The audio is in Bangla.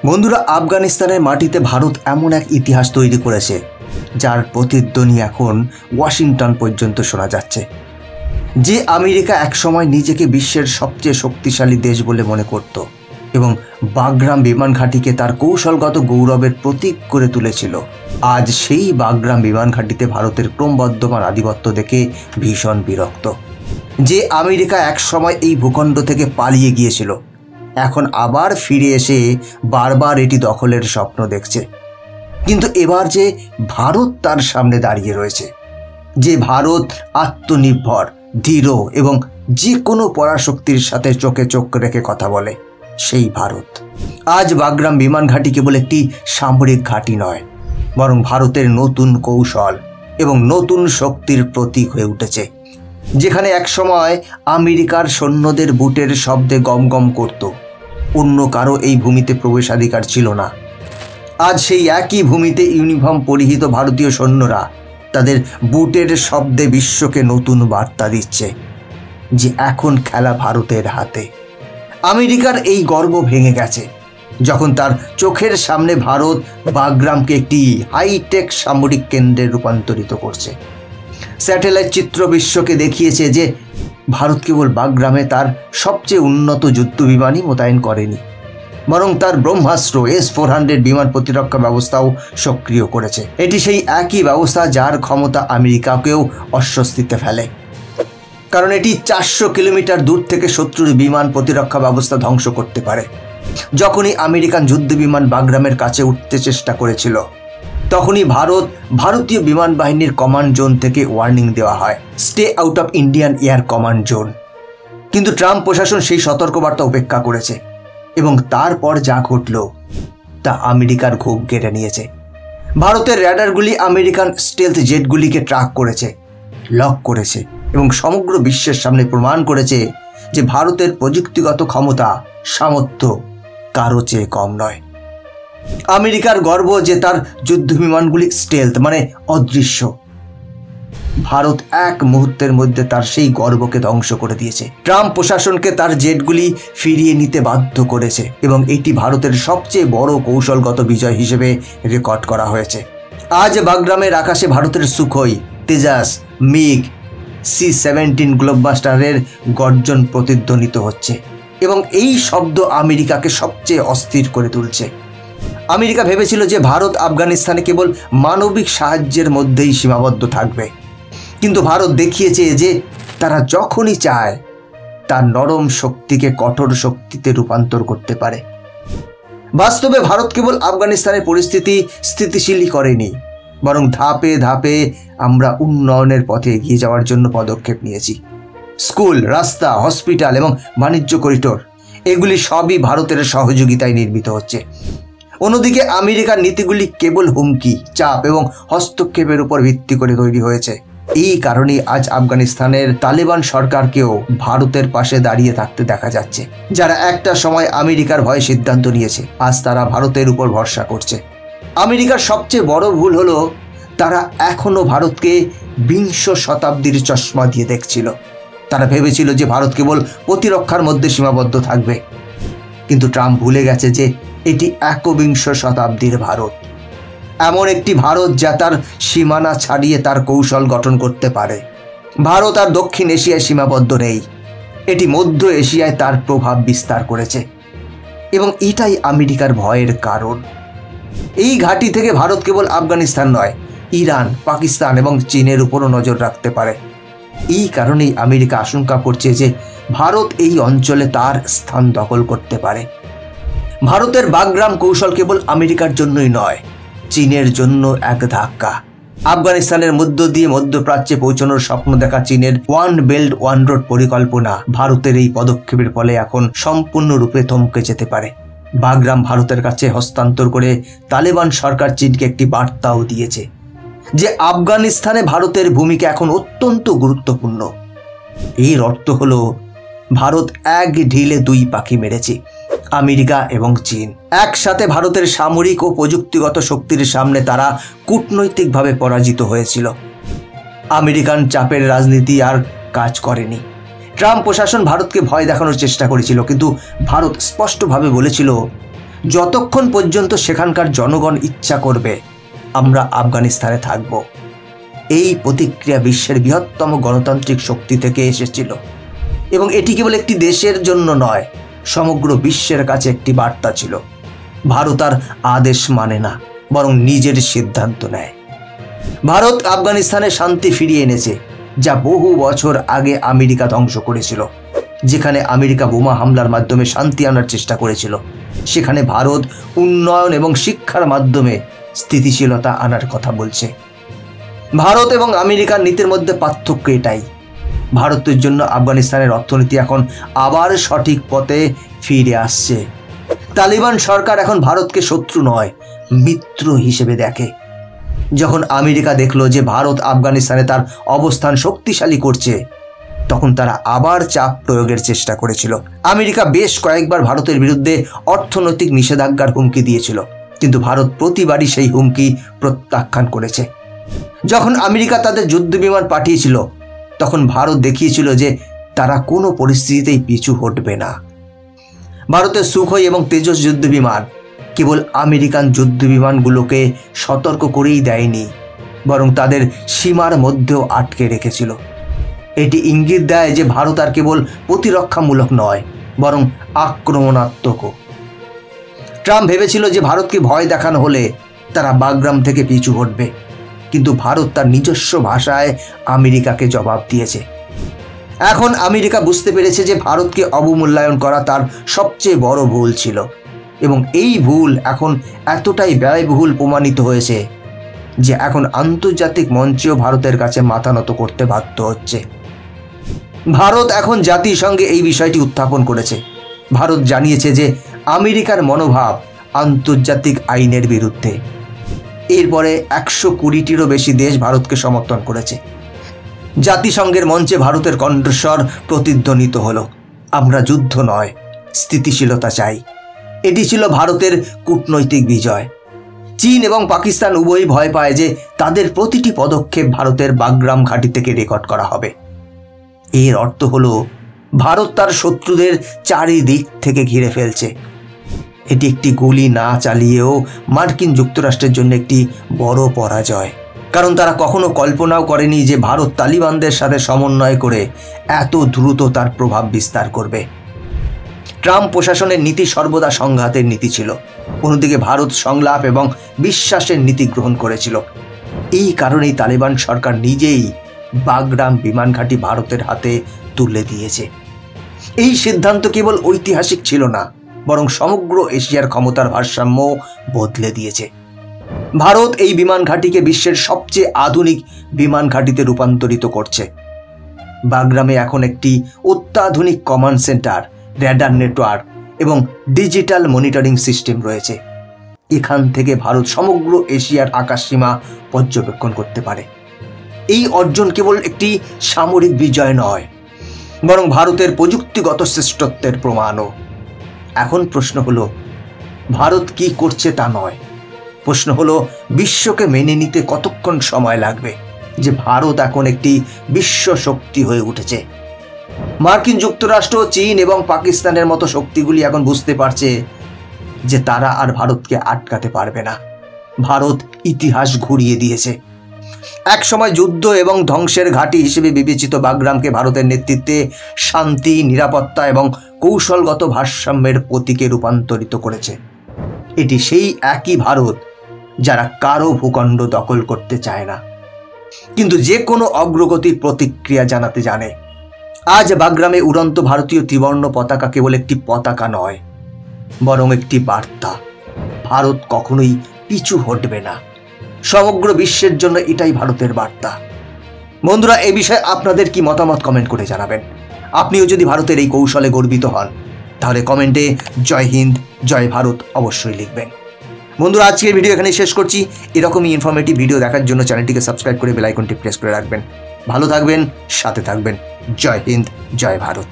বন্ধুরা, আফগানিস্তানের মাটিতে ভারত এমন এক ইতিহাস তৈরি করেছে যার প্রতিধ্বনি এখন ওয়াশিংটন পর্যন্ত শোনা যাচ্ছে। যে আমেরিকা একসময় নিজেকে বিশ্বের সবচেয়ে শক্তিশালী দেশ বলে মনে করত এবং বাগরাম বিমান ঘাঁটিকে তার কৌশলগত গৌরবের প্রতীক করে তুলেছিল, আজ সেই বাগরাম বিমান ঘাঁটিতে ভারতের ক্রমবর্ধমান আধিপত্য দেখে ভীষণ বিরক্ত। যে আমেরিকা একসময় এই ভূখণ্ড থেকে পালিয়ে গিয়েছিল, এখন আবার ফিরে এসে বারবার এটি দখলের স্বপ্ন দেখছে। কিন্তু এবার যে ভারত তার সামনে দাঁড়িয়ে রয়েছে, যে ভারত আত্মনির্ভর, দৃঢ় এবং যে কোনো পরাশক্তির সাথে চোখে চোখ রেখে কথা বলে, সেই ভারত আজ বাগরাম বিমান ঘাঁটি কেবল একটি সামরিক ঘাঁটি নয়, বরং ভারতের নতুন কৌশল এবং নতুন শক্তির প্রতীক হয়ে উঠেছে। যেখানে একসময় আমেরিকার সৈন্যদের বুটের শব্দে গমগম করত, অন্য কারো এই ভূমিতে প্রবেশাধিকার ছিল না, আজ সেই একই ভূমিতে ইউনিফর্ম পরিহিত ভারতীয় সৈন্যরা তাদের বুটের শব্দে বিশ্বকে নতুন বার্তা দিচ্ছে যে এখন খেলা ভারতের হাতে। আমেরিকার এই গর্ব ভেঙে গেছে যখন তার চোখের সামনে ভারত বাগরামকে একটি হাইটেক সামরিক কেন্দ্রে রূপান্তরিত করছে। স্যাটেলাইট চিত্র বিশ্বকে দেখিয়েছে যে ভারত কেবল বাগরামে তার সবচেয়ে উন্নত যুদ্ধ বিমানই মোতায়েন করেনি, বরং তার ব্রহ্মাস্ত্র S-400 বিমান প্রতিরক্ষা ব্যবস্থাও সক্রিয় করেছে। এটি সেই একই ব্যবস্থা যার ক্ষমতা আমেরিকাকেও অস্বস্তিতে ফেলে, কারণ এটি 400 কিলোমিটার দূর থেকে শত্রুর বিমান প্রতিরক্ষা ব্যবস্থা ধ্বংস করতে পারে। যখনই আমেরিকান যুদ্ধ বিমান বাগরামের কাছে উঠতে চেষ্টা করেছিল, তখনই ভারতীয় বিমান বাহিনীর কমান্ড জোন থেকে ওয়ার্নিং দেওয়া হয়, stay out of Indian air command zone. কিন্তু ট্রাম্প প্রশাসন সেই সতর্কবার্তা উপেক্ষা করেছে এবং তারপর যা ঘটল তা আমেরিকার ঘুম কেড়ে নিয়েছে। ভারতের র্যাডারগুলি আমেরিকান স্টেলথ জেটগুলিকে ট্র্যাক করেছে, লক করেছে এবং সমগ্র বিশ্বের সামনে প্রমাণ করেছে যে ভারতের প্রযুক্তিগত ক্ষমতা, সামর্থ্য কারো চেয়ে কম নয়। আমেরিকার গর্ব যে তার যুদ্ধ বিমানগুলি স্টেলথ মানে অদৃশ্য। ভারত এক মুহূর্তের মধ্যে তার সেই গর্বকে ধ্বংস করে দিয়েছে। ট্রাম্প প্রশাসনকে তার জেটগুলি ফিরিয়ে নিতে বাধ্য করেছে এবং এটি ভারতের সবচেয়ে বড় কৌশলগত বিজয় হিসেবে রেকর্ড করা হয়েছে। আজ বাগরামের আকাশে ভারতের সুখোই, তেজাস, মিগ, C-17 গ্লোববাস্টারের গর্জন প্রতিধ্বনিত হচ্ছে এবং এই শব্দ আমেরিকাকে সবচেয়ে অস্থির করে তুলছে। আমেরিকা ভেবেছিল যে ভারত আফগানিস্তানে কেবল মানবিক সাহায্যের মধ্যেই সীমাবদ্ধ থাকবে, কিন্তু ভারত দেখিয়েছে যে তারা যখনই চায় তার নরম শক্তিকে কঠোর শক্তিতে রূপান্তর করতে পারে। বাস্তবে ভারত কেবল আফগানিস্তানের পরিস্থিতি স্থিতিশীলই করেনি, বরং ধাপে ধাপে আমরা উন্নয়নের পথে এগিয়ে যাওয়ার জন্য পদক্ষেপ নিয়েছি। স্কুল, রাস্তা, হসপিটাল এবং বাণিজ্য করিডোর, এগুলি সবই ভারতের সহযোগিতায় নির্মিত হচ্ছে। অন্যদিকে আমেরিকার নীতিগুলি কেবল হুমকি, চাপ এবং হস্তক্ষেপের উপর ভিত্তি করে তৈরি হয়েছে। এই কারণেই আজ আফগানিস্তানের তালেবান সরকারকেও ভারতের পাশে দাঁড়িয়ে থাকতে দেখা যাচ্ছে। যারা একটা সময় আমেরিকার ভয়ে সিদ্ধান্ত নিয়েছে, আজ তারা ভারতের উপর ভরসা করছে। আমেরিকার সবচেয়ে বড় ভুল হলো তারা এখনো ভারতকে 20 শতাব্দীর চশমা দিয়ে দেখছিল। তারা ভেবেছিল যে ভারত কেবল প্রতিরক্ষার মধ্যে সীমাবদ্ধ থাকবে, কিন্তু ট্রাম্প ভুলে গেছে যে এটি 21 শতাব্দীর ভারত, এমন একটি ভারত যা তার সীমানা ছাড়িয়ে তার কৌশল গঠন করতে পারে। ভারত আর দক্ষিণ এশিয়ায় সীমাবদ্ধ নেই, এটি মধ্য এশিয়ায় তার প্রভাব বিস্তার করেছে এবং এটাই আমেরিকার ভয়ের কারণ। এই ঘাঁটি থেকে ভারত কেবল আফগানিস্তান নয়, ইরান, পাকিস্তান এবং চীনের উপরও নজর রাখতে পারে। এই কারণেই আমেরিকা আশঙ্কা করছে যে ভারত এই অঞ্চলে তার স্থান দখল করতে পারে। ভারতের বাগরাম কৌশল কেবল আমেরিকার জন্যই নয়, চীনের জন্য এক ধাক্কা। আফগানিস্তানের মধ্য দিয়ে মধ্যপ্রাচ্যে পৌঁছানোর স্বপ্ন দেখা চীনের ওয়ান বেল্ট ওয়ান রোড পরিকল্পনা ভারতের এই পদক্ষেপের ফলে এখন সম্পূর্ণরূপে থমকে যেতে পারে। বাগরাম ভারতের কাছে হস্তান্তর করে তালেবান সরকার চীনকে একটি বার্তাও দিয়েছে যে আফগানিস্তানে ভারতের ভূমিকা এখন অত্যন্ত গুরুত্বপূর্ণ। এর অর্থ হলো ভারত এক ঢিলে 2 পাখি মেরেছে। আমেরিকা এবং চীন একসাথে ভারতের সামরিক ও প্রযুক্তিগত শক্তির সামনে তারা কূটনৈতিকভাবে পরাজিত হয়েছিল। আমেরিকান চাপের রাজনীতি আর কাজ করেনি। ট্রাম্প প্রশাসন ভারতকে ভয় দেখানোর চেষ্টা করেছিল, কিন্তু ভারত স্পষ্টভাবে বলেছিল যতক্ষণ পর্যন্ত সেখানকার জনগণ ইচ্ছা করবে আমরা আফগানিস্তানে থাকব। এই প্রতিক্রিয়া বিশ্বের বৃহত্তম গণতান্ত্রিক শক্তি থেকে এসেছিল এবং এটি কেবল একটি দেশের জন্য নয়, সমগ্র বিশ্বের কাছে একটি বার্তা ছিল। ভারত আর আদেশ মানে না, বরং নিজের সিদ্ধান্ত নেয়। ভারত আফগানিস্তানে শান্তি ফিরিয়ে এনেছে, যা বহু বছর আগে আমেরিকা ধ্বংস করেছিল। যেখানে আমেরিকা বোমা হামলার মাধ্যমে শান্তি আনার চেষ্টা করেছিল, সেখানে ভারত উন্নয়ন এবং শিক্ষার মাধ্যমে স্থিতিশীলতা আনার কথা বলছে। ভারত এবং আমেরিকার নীতির মধ্যে পার্থক্য এটাই, ভারতের জন্য আফগানিস্তানের অর্থনীতি এখন আবার সঠিক পথে ফিরে আসছে। তালিবান সরকার এখন ভারতকে শত্রু নয়, মিত্র হিসেবে দেখে। যখন আমেরিকা দেখলো যে ভারত আফগানিস্তানে তার অবস্থান শক্তিশালী করছে, তখন তারা আবার চাপ প্রয়োগের চেষ্টা করেছিল। আমেরিকা বেশ কয়েকবার ভারতের বিরুদ্ধে অর্থনৈতিক নিষেধাজ্ঞার হুমকি দিয়েছিল, কিন্তু ভারত প্রতিবারই সেই হুমকি প্রত্যাখ্যান করেছে। যখন আমেরিকা তাদের যুদ্ধবিমান পাঠিয়েছিল, তখন ভারত দেখিয়েছিল যে তারা কোনো পরিস্থিতিতেই পিছু হটবে না। ভারতের সুখোই এবং তেজস যুদ্ধবিমান কেবল আমেরিকান যুদ্ধবিমানগুলোকে সতর্ক করেই দেয়নি, বরং তাদের সীমার মধ্যেও আটকে রেখেছিল। এটি ইঙ্গিত দেয় যে ভারত আর কেবল প্রতিরক্ষামূলক নয়, বরং আক্রমণাত্মকও। ট্রাম্প ভেবেছিল যে ভারতকে ভয় দেখানো হলে তারা বাগরাম থেকে পিছু হটবে, কিন্তু ভারত তার নিজস্ব ভাষায় আমেরিকাকে জবাব দিয়েছে। এখন আমেরিকা বুঝতে পেরেছে যে ভারতকে অবমূল্যায়ন করা তার সবচেয়ে বড় ভুল ছিল, এবং এই ভুল এখন এতটাই ব্যয়বহুল প্রমাণিত হয়েছে যে এখন আন্তর্জাতিক মঞ্চেও ভারতের কাছে মাথা নত করতে বাধ্য হচ্ছে। ভারত এখন জাতিসংঘে এই বিষয়টি উত্থাপন করেছে। ভারত জানিয়েছে যে আমেরিকার মনোভাব আন্তর্জাতিক আইনের বিরুদ্ধে। এরপরে 120টিরও বেশি দেশ ভারতকে সমর্থন করেছে। জাতিসংঘের মঞ্চে ভারতের কণ্ঠস্বর প্রতিধ্বনিত হলো, আমরা যুদ্ধ নয়, স্থিতিশীলতা চাই। এটি ছিল ভারতের কূটনৈতিক বিজয়। চীন এবং পাকিস্তান উভয়ই ভয় পায় যে তাদের প্রতিটি পদক্ষেপ ভারতের বাগরাম ঘাঁটি থেকে রেকর্ড করা হবে। এর অর্থ হলো ভারত তার শত্রুদের চারিদিক থেকে ঘিরে ফেলছে। এটি একটি গুলি না চালিয়েও মার্কিন যুক্তরাষ্ট্রের জন্য একটি বড় পরাজয়, কারণ তারা কখনো কল্পনাও করেনি যে ভারত তালিবানদের সাথে সমন্বয় করে এত দ্রুত তার প্রভাব বিস্তার করবে। ট্রাম্প প্রশাসনের নীতি সর্বদা সংঘাতের নীতি ছিল, অন্যদিকে ভারত সংলাপ এবং বিশ্বাসের নীতি গ্রহণ করেছিল। এই কারণেই তালিবান সরকার নিজেই বাগরাম বিমান ঘাঁটি ভারতের হাতে তুলে দিয়েছে। এই সিদ্ধান্ত কেবল ঐতিহাসিক ছিল না, বরং সমগ্র এশিয়ার ক্ষমতার ভারসাম্য বদলে দিয়েছে। ভারত এই বিমান ঘাঁটিকে বিশ্বের সবচেয়ে আধুনিক বিমান ঘাঁটিতে রূপান্তরিত করছে। বাগরামে এখন একটি অত্যাধুনিক কমান্ড সেন্টার, রেডার নেটওয়ার্ক এবং ডিজিটাল মনিটরিং সিস্টেম রয়েছে। এখান থেকে ভারত সমগ্র এশিয়ার আকাশসীমা পর্যবেক্ষণ করতে পারে। এই অর্জন কেবল একটি সামরিক বিজয় নয়, বরং ভারতের প্রযুক্তিগত শ্রেষ্ঠত্বের প্রমাণও। এখন প্রশ্ন হলো ভারত কি করছে তা নয়, প্রশ্ন হলো বিশ্বকে মেনে নিতে কতক্ষণ সময় লাগবে যে ভারত এখন একটি বিশ্ব শক্তি হয়ে উঠেছে। মার্কিন যুক্তরাষ্ট্র, চীন এবং পাকিস্তানের মতো শক্তিগুলি এখন বুঝতে পারছে যে তারা আর ভারতকে আটকাতে পারবে না। ভারত ইতিহাস ঘুরিয়ে দিয়েছে। এক সময় যুদ্ধ এবং ধ্বংসের ঘাঁটি হিসেবে বিবেচিত বাগরামকে ভারতের নেতৃত্বে শান্তি, নিরাপত্তা এবং কৌশলগত ভারসাম্যের প্রতীকে রূপান্তরিত করেছে। এটি সেই একই ভারত যারা কারো ভূখণ্ড দখল করতে চায় না, কিন্তু যে কোনো অগ্রগতির প্রতিক্রিয়া জানাতে জানে। আজ বাগরামে উড়ন্ত ভারতীয় ত্রিবর্ণ পতাকা কেবল একটি পতাকা নয়, বরং একটি বার্তা। ভারত কখনোই পিছু হটবে না। সমগ্র বিশ্বের জন্য এটাই ভারতের বার্তা। বন্ধুরা, এই বিষয়ে আপনাদের কি মতামত কমেন্ট করে জানাবেন। আপনিও যদি ভারতের এই কৌশলে গর্বিত হন, তাহলে কমেন্টে জয় হিন্দ, জয় ভারত অবশ্যই লিখবেন। বন্ধুরা, আজকের ভিডিও এখানেই শেষ করছি। এরকমই ইনফরমেটিভ ভিডিও দেখার জন্য চ্যানেলটিকে সাবস্ক্রাইব করে বেল আইকনটি প্রেস করে রাখবেন। ভালো থাকবেন, সাথে থাকবেন। জয় হিন্দ, জয় ভারত।